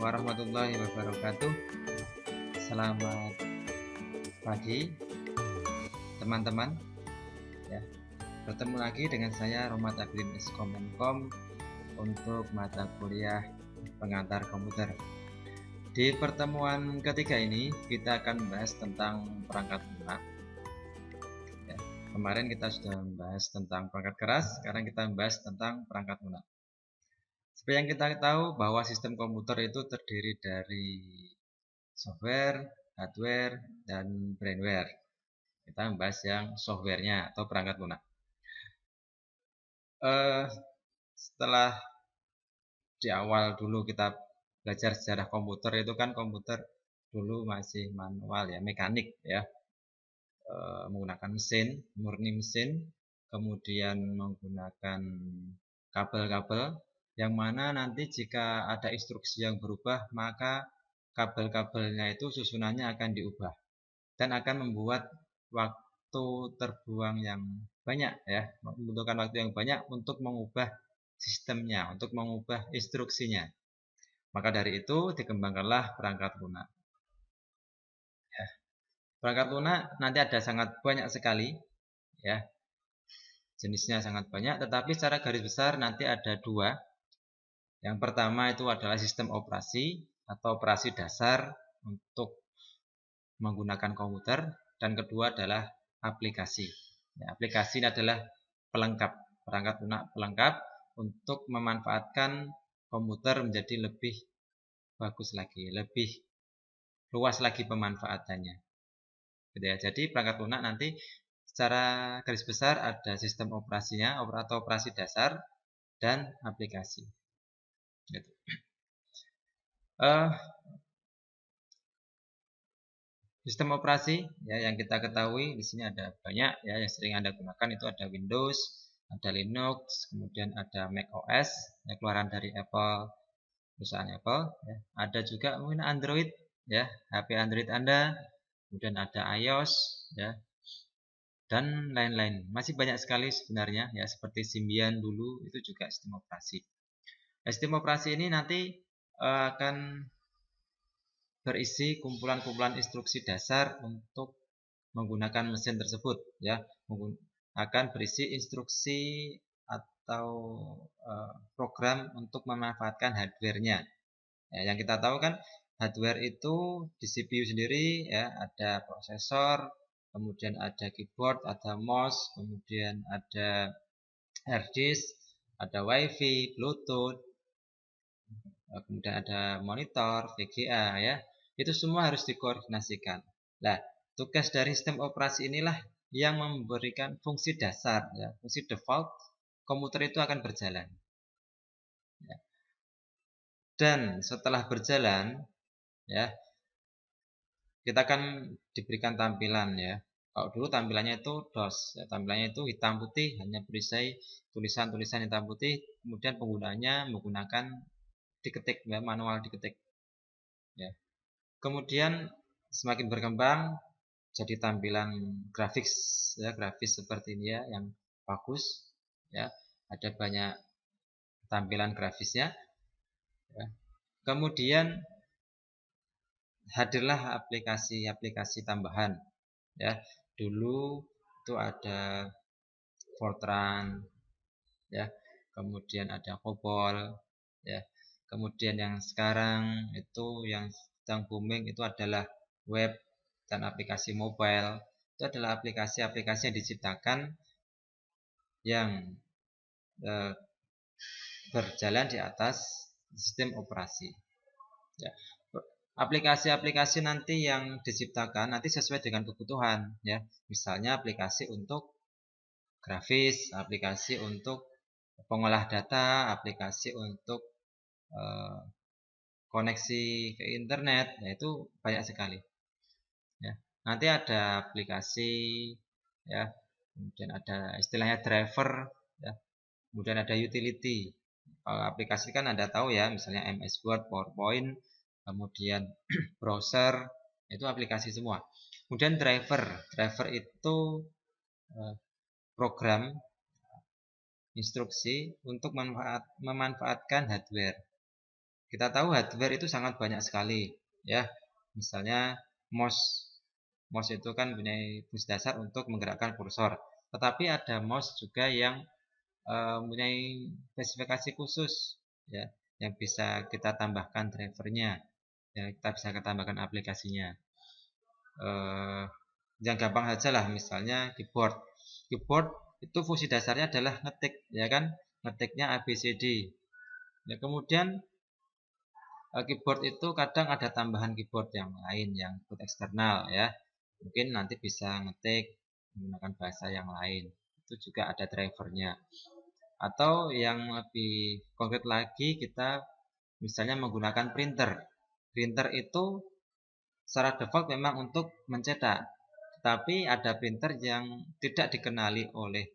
warahmatullahi wabarakatuh. Selamat pagi teman-teman ya. Bertemu lagi dengan saya Romat Abidin Komenkom untuk mata kuliah pengantar komputer. Di pertemuan ketiga ini kita akan membahas tentang perangkat lunak ya. Kemarin kita sudah membahas tentang perangkat keras, sekarang kita membahas tentang perangkat lunak. Seperti yang kita tahu bahwa sistem komputer itu terdiri dari software, hardware, dan brainware. Kita membahas yang softwarenya atau perangkat lunak. Setelah di awal dulu kita belajar sejarah komputer, itu kan komputer dulu masih manual ya, mekanik ya, menggunakan mesin, murni mesin, kemudian menggunakan kabel-kabel, yang mana nanti jika ada instruksi yang berubah maka kabel-kabelnya itu susunannya akan diubah dan akan membuat waktu terbuang yang banyak ya, membutuhkan waktu yang banyak untuk mengubah sistemnya, untuk mengubah instruksinya. Maka dari itu dikembangkanlah perangkat lunak. Ya. Perangkat lunak nanti ada sangat banyak sekali ya, jenisnya sangat banyak, tetapi secara garis besar nanti ada dua. Yang pertama itu adalah sistem operasi atau operasi dasar untuk menggunakan komputer, dan kedua adalah aplikasi. Ya, aplikasi ini adalah pelengkap, perangkat lunak pelengkap untuk memanfaatkan komputer menjadi lebih bagus lagi, lebih luas lagi pemanfaatannya. Gitu ya. Jadi perangkat lunak nanti secara garis besar ada sistem operasinya atau operasi dasar dan aplikasi. Gitu. Sistem operasi ya yang kita ketahui di sini ada banyak ya, yang sering Anda gunakan itu ada Windows, ada Linux, kemudian ada macOS ya, keluaran dari Apple, perusahaan Apple ya. Ada juga mungkin Android ya, HP Android Anda, kemudian ada iOS ya, dan lain-lain. Masih banyak sekali sebenarnya ya, seperti Symbian dulu itu juga sistem operasi. Nah, sistem operasi ini nanti akan berisi kumpulan-kumpulan instruksi dasar untuk menggunakan mesin tersebut ya, akan berisi instruksi atau program untuk memanfaatkan hardware-nya ya. Yang kita tahu kan hardware itu di CPU sendiri ya, ada prosesor, kemudian ada keyboard, ada mouse, kemudian ada hard disk, ada wifi, bluetooth, kemudian ada monitor, VGA ya. Itu semua harus dikoordinasikan. Nah, tugas dari sistem operasi inilah yang memberikan fungsi dasar ya, fungsi default komputer itu akan berjalan ya. Dan setelah berjalan ya, kita akan diberikan tampilan ya. Kalau dulu tampilannya itu DOS ya, tampilannya itu hitam putih, hanya berisi tulisan-tulisan hitam putih, kemudian penggunanya menggunakan diketik ya, manual diketik ya. Kemudian semakin berkembang jadi tampilan grafis ya, grafis seperti ini ya, yang bagus ya, ada banyak tampilan grafisnya ya. Kemudian hadirlah aplikasi-aplikasi tambahan ya. Dulu itu ada Fortran ya, kemudian ada COBOL ya, kemudian yang sekarang itu yang sedang booming itu adalah web dan aplikasi mobile. Itu adalah aplikasi-aplikasi yang diciptakan yang berjalan di atas sistem operasi ya. Aplikasi-aplikasi nanti yang diciptakan nanti sesuai dengan kebutuhan ya. Misalnya aplikasi untuk grafis, aplikasi untuk pengolah data, aplikasi untuk koneksi ke internet, yaitu banyak sekali ya. Nanti ada aplikasi ya, kemudian ada istilahnya driver ya, kemudian ada utility. Kalau aplikasi kan Anda tahu ya, misalnya MS Word, PowerPoint, kemudian browser, itu aplikasi semua. Kemudian driver itu program instruksi untuk memanfaatkan hardware kita tahu hardware itu sangat banyak sekali ya. Misalnya mouse. Mouse itu kan punya fungsi dasar untuk menggerakkan kursor. Tetapi ada mouse juga yang mempunyai spesifikasi khusus ya, yang bisa kita tambahkan drivernya. Ya, kita bisa tambahkan aplikasinya. Yang gampang saja lah, misalnya keyboard. Keyboard itu fungsi dasarnya adalah ngetik, ya kan? Ngetiknya ABCD. Ya, kemudian keyboard itu kadang ada tambahan keyboard yang lain, yang keyboard eksternal ya. Mungkin nanti bisa ngetik menggunakan bahasa yang lain. Itu juga ada drivernya. Atau yang lebih konkret lagi, kita misalnya menggunakan printer. Printer itu secara default memang untuk mencetak. Tapi ada printer yang tidak dikenali oleh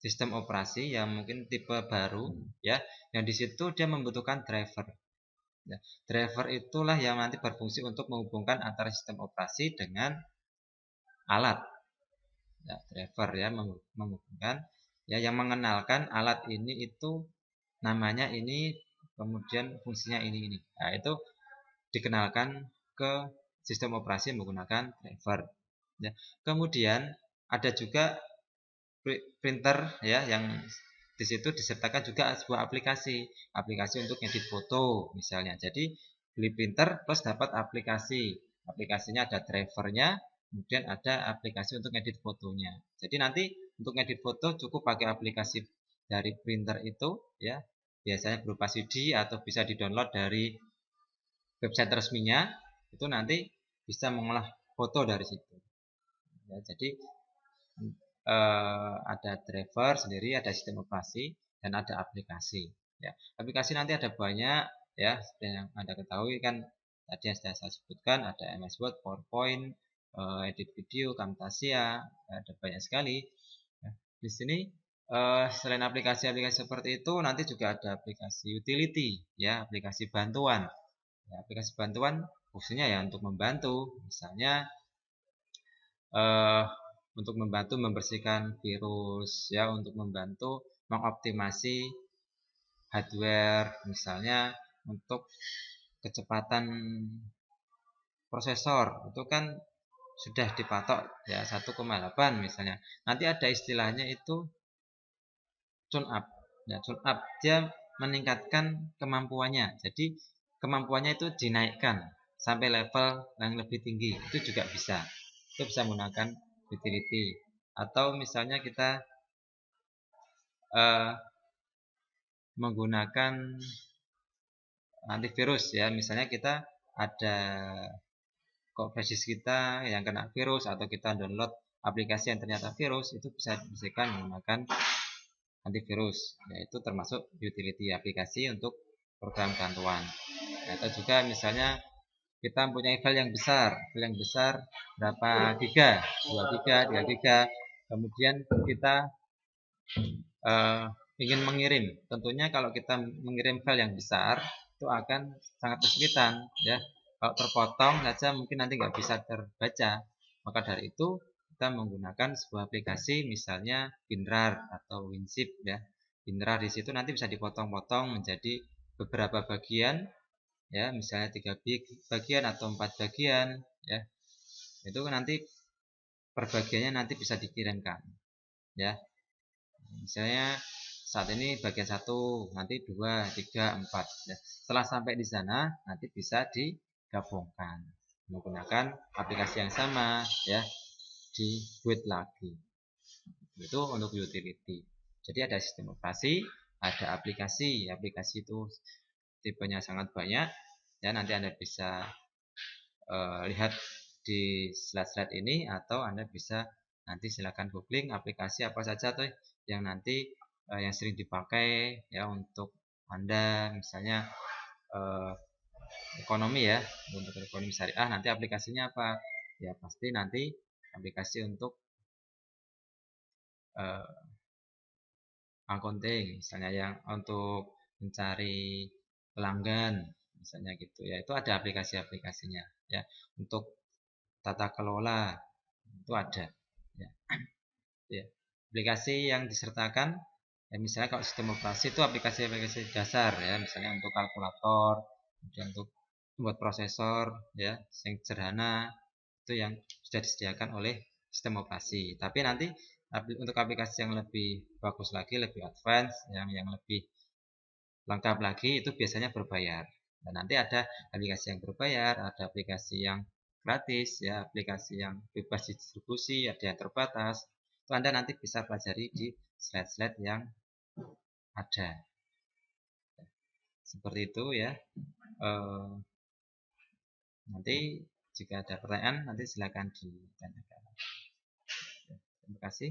sistem operasi, yang mungkin tipe baru ya, yang di situ dia membutuhkan driver. Ya, driver itulah yang nanti berfungsi untuk menghubungkan antara sistem operasi dengan alat. Ya, driver ya menghubungkan ya, yang mengenalkan alat ini itu namanya ini, kemudian fungsinya ini. Nah, itu dikenalkan ke sistem operasi menggunakan driver. Ya. Kemudian ada juga printer ya, yang di situ disertakan juga sebuah aplikasi untuk edit foto misalnya. Jadi beli printer plus dapat aplikasinya ada drivernya, kemudian ada aplikasi untuk edit fotonya. Jadi nanti untuk edit foto cukup pakai aplikasi dari printer itu ya, biasanya berupa CD atau bisa di-download dari website resminya. Itu nanti bisa mengolah foto dari situ ya. Jadi ada driver sendiri, ada sistem operasi, dan ada aplikasi ya. Aplikasi nanti ada banyak ya, seperti yang Anda ketahui kan tadi yang sudah saya sebutkan, ada MS Word, PowerPoint, edit video, Camtasia, ada banyak sekali ya. Di sini selain aplikasi-aplikasi seperti itu, nanti juga ada aplikasi utility ya, aplikasi bantuan ya. Aplikasi bantuan fungsinya ya untuk membantu, misalnya eh, untuk membantu membersihkan virus ya, untuk membantu mengoptimasi hardware, misalnya untuk kecepatan prosesor itu kan sudah dipatok ya 1,8 misalnya. Nanti ada istilahnya itu tune up. Ya, tune up dia meningkatkan kemampuannya. Jadi kemampuannya itu dinaikkan sampai level yang lebih tinggi. Itu juga bisa. Itu bisa menggunakan utility. Atau misalnya kita menggunakan antivirus ya, misalnya kita ada kok flash disk kita yang kena virus, atau kita download aplikasi yang ternyata virus, itu bisa dibersihkan menggunakan antivirus, yaitu termasuk utility aplikasi untuk program bantuan. Atau juga misalnya kita mempunyai file yang besar berapa giga, 2 giga, 3 giga, kemudian kita ingin mengirim. Tentunya kalau kita mengirim file yang besar itu akan sangat kesulitan ya. Kalau terpotong saja mungkin nanti nggak bisa terbaca. Maka dari itu kita menggunakan sebuah aplikasi, misalnya WinRAR atau WinZip ya. WinRAR di situ nanti bisa dipotong-potong menjadi beberapa bagian ya, misalnya 3 bagian atau 4 bagian ya. Itu nanti perbagiannya nanti bisa dikirimkan ya. Misalnya saat ini bagian 1, nanti 2, 3, 4 ya. Setelah sampai di sana nanti bisa digabungkan menggunakan aplikasi yang sama ya, dibuat lagi. Itu untuk utility. Jadi ada sistem operasi, ada aplikasi. Aplikasi itu tipenya sangat banyak ya, nanti Anda bisa lihat di slide-slide ini, atau Anda bisa nanti silakan googling aplikasi apa saja tuh yang nanti yang sering dipakai ya untuk Anda, misalnya ekonomi ya, untuk ekonomi syariah nanti aplikasinya apa ya, pasti nanti aplikasi untuk accounting misalnya, yang untuk mencari pelanggan misalnya gitu ya, itu ada aplikasi-aplikasinya ya. Untuk tata kelola itu ada ya. Ya. Aplikasi yang disertakan Ya, misalnya kalau sistem operasi itu aplikasi-aplikasi dasar ya, misalnya untuk kalkulator, kemudian untuk membuat prosesor ya, yang sederhana itu yang sudah disediakan oleh sistem operasi. Tapi nanti untuk aplikasi yang lebih bagus lagi, lebih advance, yang lebih lengkap lagi itu biasanya berbayar. Dan nanti ada aplikasi yang berbayar, ada aplikasi yang gratis ya, aplikasi yang bebas distribusi, ada yang terbatas. Itu Anda nanti bisa pelajari di slide-slide yang ada. Seperti itu ya. Eh, Nanti jika ada pertanyaan nanti silakan ditanyakan. Terima kasih.